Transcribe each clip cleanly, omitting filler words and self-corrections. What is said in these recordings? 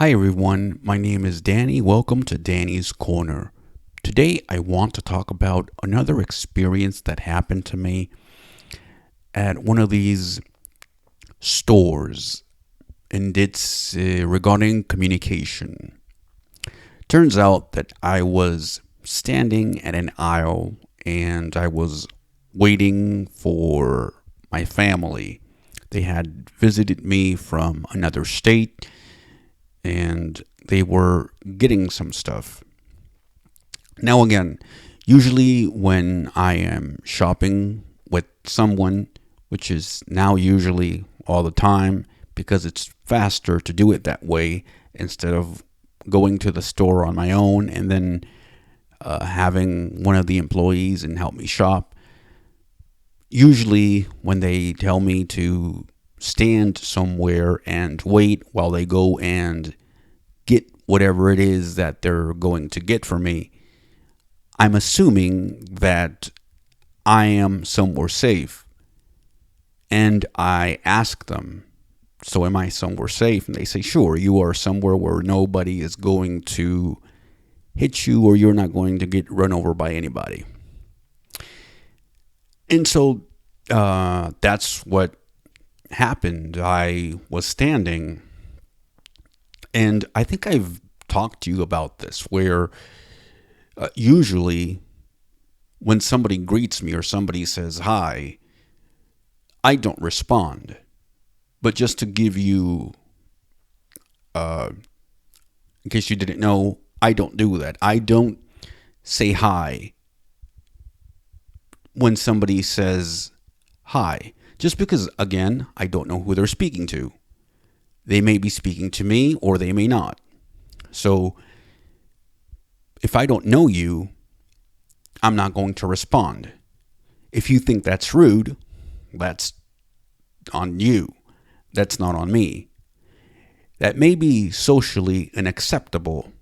Hi everyone, my name is Danny. Welcome to Danny's Corner. Today I want to talk about another experience that happened to me at one of these stores, and it's regarding communication. Turns out that I was standing at an aisle and I was waiting for my family. They had visited me from another state and they were getting some stuff. Now, again, usually when I am shopping with someone, which is now usually all the time because it's faster to do it that way instead of going to the store on my own and then having one of the employees and help me shop. Usually, when they tell me to stand somewhere and wait while they go and get whatever it is that they're going to get for me, I'm assuming that I am somewhere safe. And I ask them, so am I somewhere safe? And they say, sure, you are somewhere where nobody is going to hit you or you're not going to get run over by anybody. And so that's what happened. I was standing, and I think I've talked to you about this, where usually when somebody greets me or somebody says hi, I don't respond. But just to give you, in case you didn't know, I don't do that. I don't say hi when somebody says hi. Just because, again, I don't know who they're speaking to. They may be speaking to me or they may not. So if I don't know you, I'm not going to respond. If you think that's rude, that's on you. That's not on me. That may be socially unacceptable,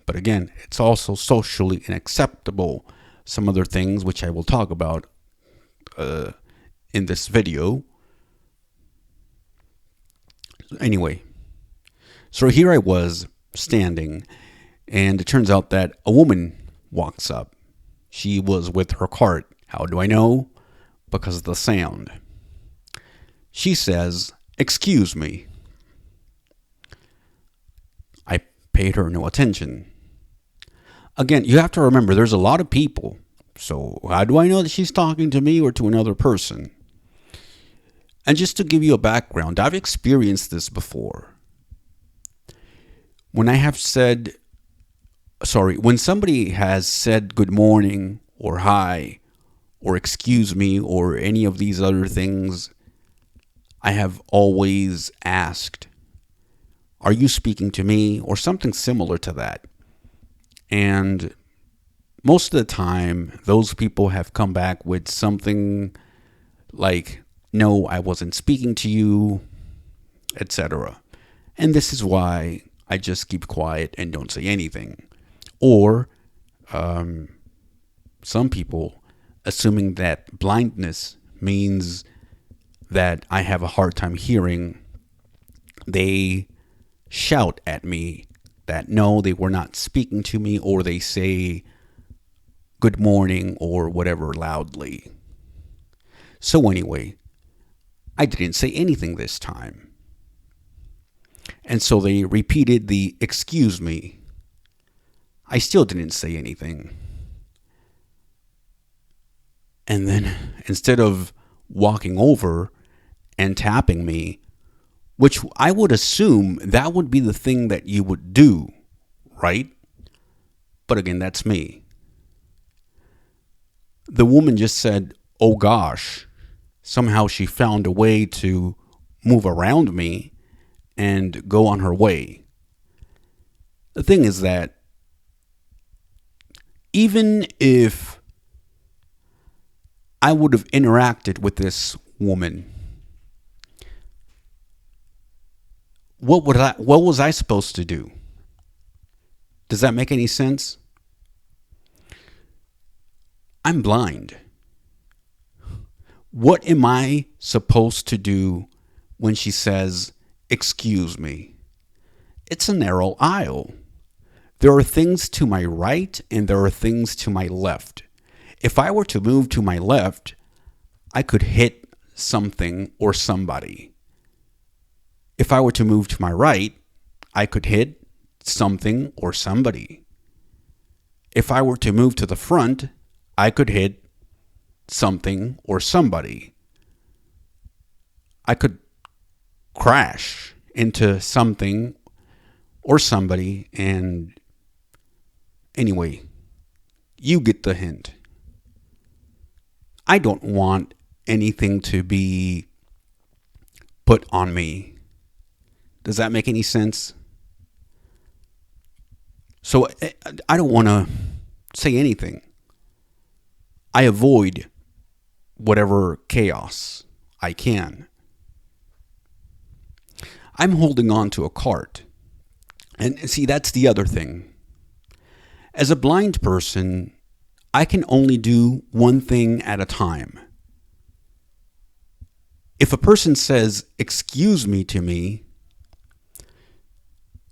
but again, it's also socially unacceptable. Some other things which I will talk about in this video. Anyway, so here I was standing, and it turns out that a woman walks up. She was with her cart. How do I know? Because of the sound. She says, "Excuse me." I paid her no attention. Again, you have to remember there's a lot of people. So how do I know that she's talking to me or to another person? And just to give you a background, I've experienced this before. When I have said, when somebody has said good morning or hi or excuse me or any of these other things, I have always asked, are you speaking to me, or something similar to that? And most of the time, those people have come back with something like, no, I wasn't speaking to you, etc. And this is why I just keep quiet and don't say anything. Or some people, assuming that blindness means that I have a hard time hearing, they shout at me that no, they were not speaking to me, or they say good morning or whatever loudly. So anyway, I didn't say anything this time. And so they repeated the excuse me. I still didn't say anything. And then instead of walking over and tapping me, which I would assume that would be the thing that you would do, right? But again, that's me. The woman just said, "Oh gosh." Somehow she found a way to move around me and go on her way. The thing is that even if I would have interacted with this woman, what was I supposed to do? Does that make any sense? I'm blind. What am I supposed to do when she says, "Excuse me"? it's a narrow aisle. There are things to my right and there are things to my left. If I were to move to my left, I could hit something or somebody. If I were to move to my right, I could hit something or somebody. If I were to move to the front, I could hit something or somebody. I could crash into something or somebody, and anyway, you get the hint. I don't want anything to be put on me. Does that make any sense? So I don't want to say anything. I avoid whatever chaos I can. I'm holding on to a cart. And see, that's the other thing. As a blind person, I can only do one thing at a time. If a person says, "Excuse me" to me,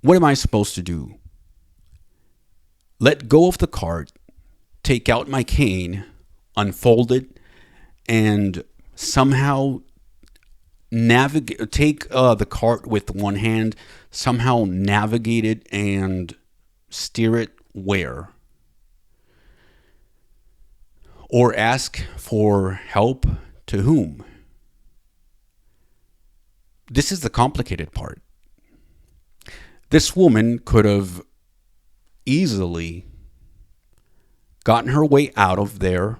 what am I supposed to do? Let go of the cart, take out my cane, unfold it, and somehow take the cart with one hand, somehow navigate it and steer it where? Or ask for help to whom? This is the complicated part. This woman could have easily gotten her way out of there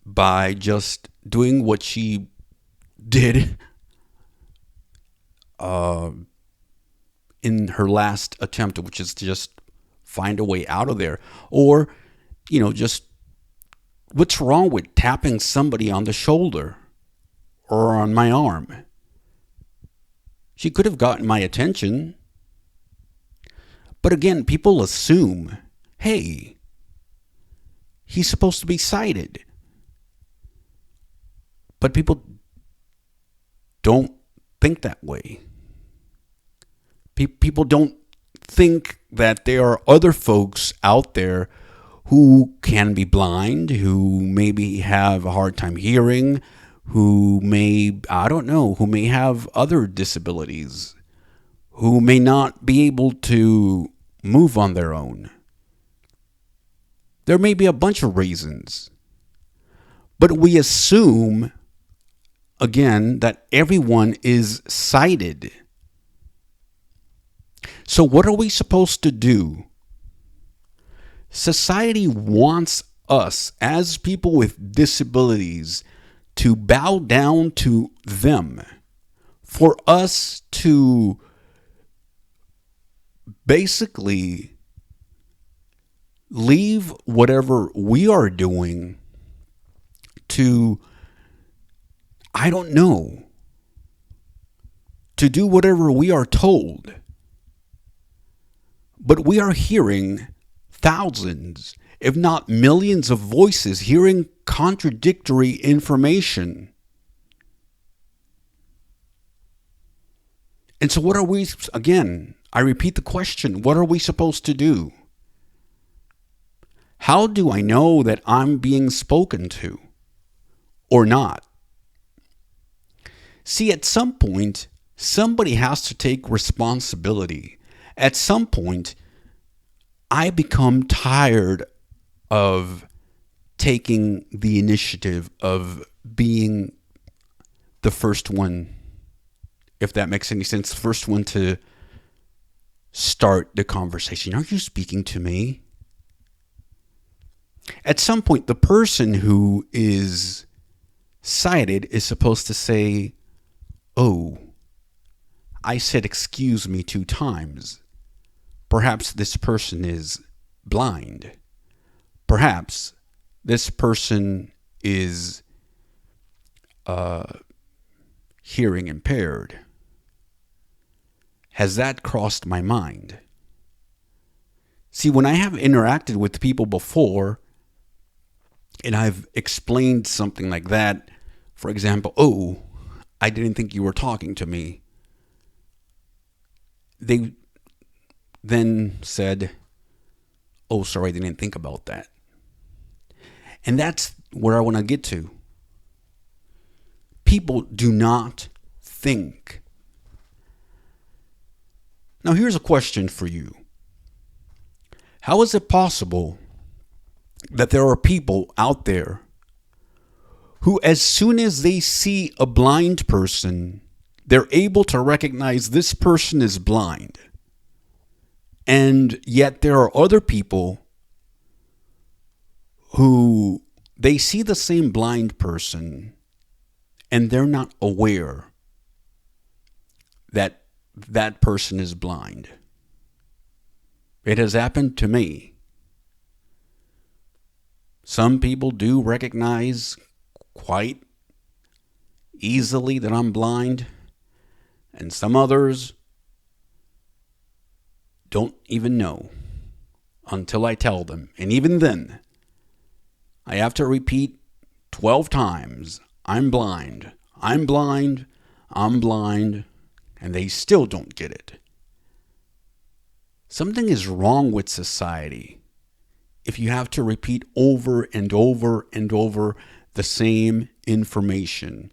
by just doing what she did in her last attempt, which is to just find a way out of there. Or, just what's wrong with tapping somebody on the shoulder or on my arm? She could have gotten my attention. But again, people assume, hey, he's supposed to be sighted. But people don't think that way. People don't think that there are other folks out there who can be blind, who maybe have a hard time hearing, who may have other disabilities, who may not be able to move on their own. There may be a bunch of reasons. But we assume, again, that everyone is sighted. So what are we supposed to do? Society wants us, as people with disabilities, to bow down to them. For us to basically leave whatever we are doing to, to do whatever we are told. But we are hearing thousands, if not millions of voices, hearing contradictory information. And so what are we, again, I repeat the question, what are we supposed to do? How do I know that I'm being spoken to or not? See, at some point, somebody has to take responsibility. At some point, I become tired of taking the initiative, of being the first one, if that makes any sense, the first one to start the conversation. Are you speaking to me? At some point, the person who is sighted is supposed to say, "Oh, I said excuse me 2 times. Perhaps this person is blind. Perhaps this person is hearing impaired. Has that crossed my mind?" See, when I have interacted with people before, and I've explained something like that, for example, "Oh, I didn't think you were talking to me." they then said, "Oh, sorry, I didn't think about that." And that's where I want to get to. People do not think. Now, here's a question for you. How is it possible that there are people out there who, as soon as they see a blind person, they're able to recognize this person is blind? And yet there are other people who they see the same blind person and they're not aware that that person is blind. It has happened to me. Some people do recognize quite easily that I'm blind, and some others don't even know until I tell them. And even then, I have to repeat 12 times, I'm blind, I'm blind, I'm blind, and they still don't get it. Something is wrong with society if you have to repeat over and over and over the same information.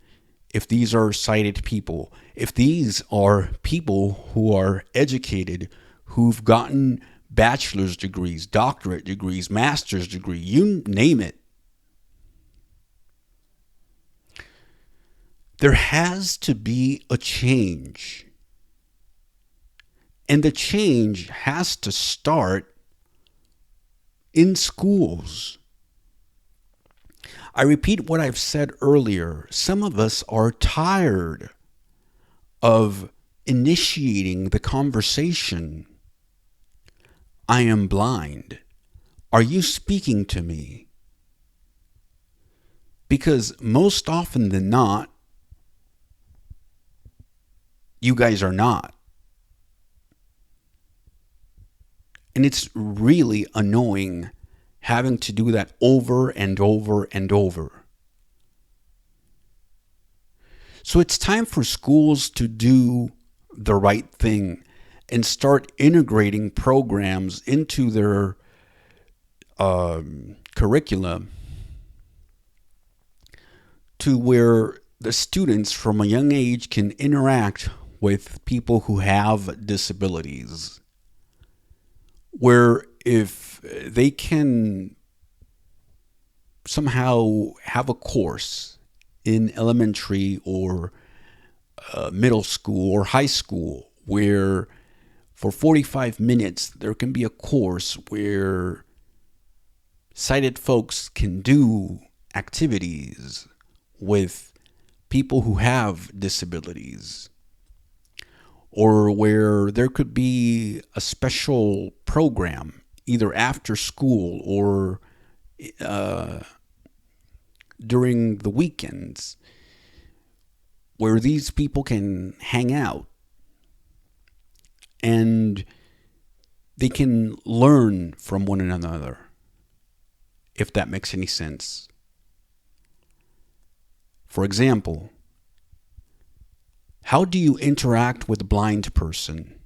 If these are sighted people, if these are people who are educated, who've gotten bachelor's degrees, doctorate degrees, master's degree, you name it. There has to be a change. And the change has to start in schools. I repeat what I've said earlier. Some of us are tired of initiating the conversation. I am blind. Are you speaking to me? Because most often than not, you guys are not. And it's really annoying having to do that over and over and over. So it's time for schools to do the right thing and start integrating programs into their curricula to where the students from a young age can interact with people who have disabilities. Where if they can somehow have a course in elementary or middle school or high school where for 45 minutes there can be a course where sighted folks can do activities with people who have disabilities, or where there could be a special program either after school or during the weekends where these people can hang out and they can learn from one another, if that makes any sense. For example, how do you interact with a blind person?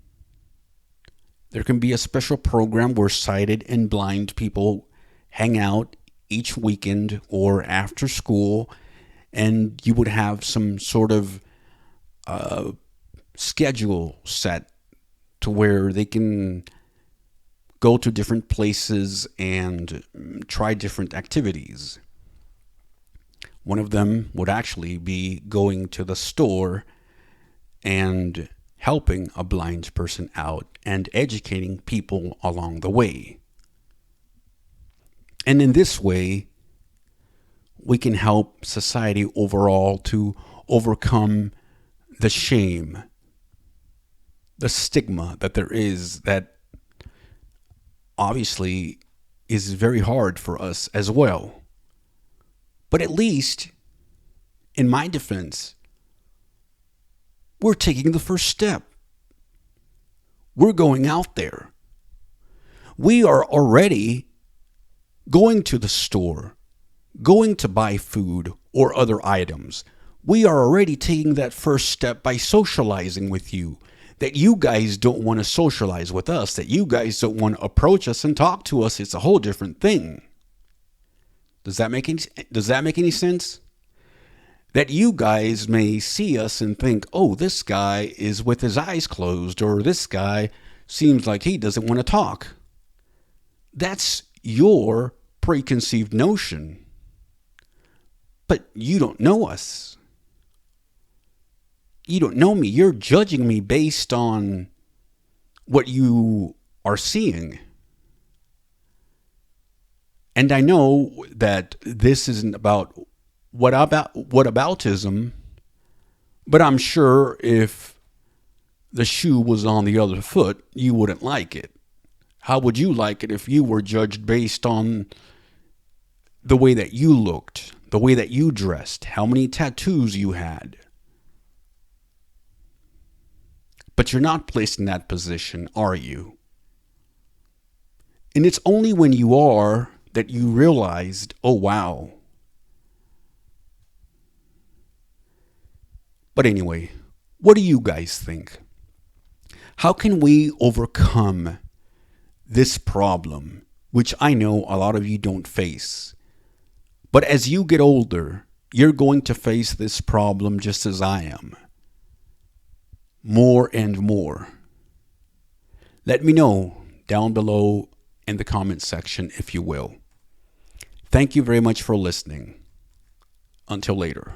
There can be a special program where sighted and blind people hang out each weekend or after school, and you would have some sort of schedule set to where they can go to different places and try different activities. One of them would actually be going to the store and helping a blind person out and educating people along the way. And in this way, we can help society overall to overcome the shame, the stigma that there is, that obviously is very hard for us as well. But at least, in my defense, we're taking the first step. We're going out there. We are already going to the store, going to buy food or other items. We are already taking that first step by socializing with you. that you guys don't want to socialize with us, that you guys don't want to approach us and talk to us. It's a whole different thing. Does that make any sense? That you guys may see us and think, oh, this guy is with his eyes closed, or this guy seems like he doesn't want to talk. That's your preconceived notion. But you don't know us. You don't know me. You're judging me based on what you are seeing. And I know that this isn't about whataboutism, but I'm sure if the shoe was on the other foot, you wouldn't like it. How would you like it if you were judged based on the way that you looked, the way that you dressed, how many tattoos you had? But you're not placed in that position, are you? And it's only when you are that you realized, oh wow. But anyway, what do you guys think? How can we overcome this problem, which I know a lot of you don't face? But as you get older, you're going to face this problem just as I am. More and more. Let me know down below in the comment section, if you will. Thank you very much for listening. Until later.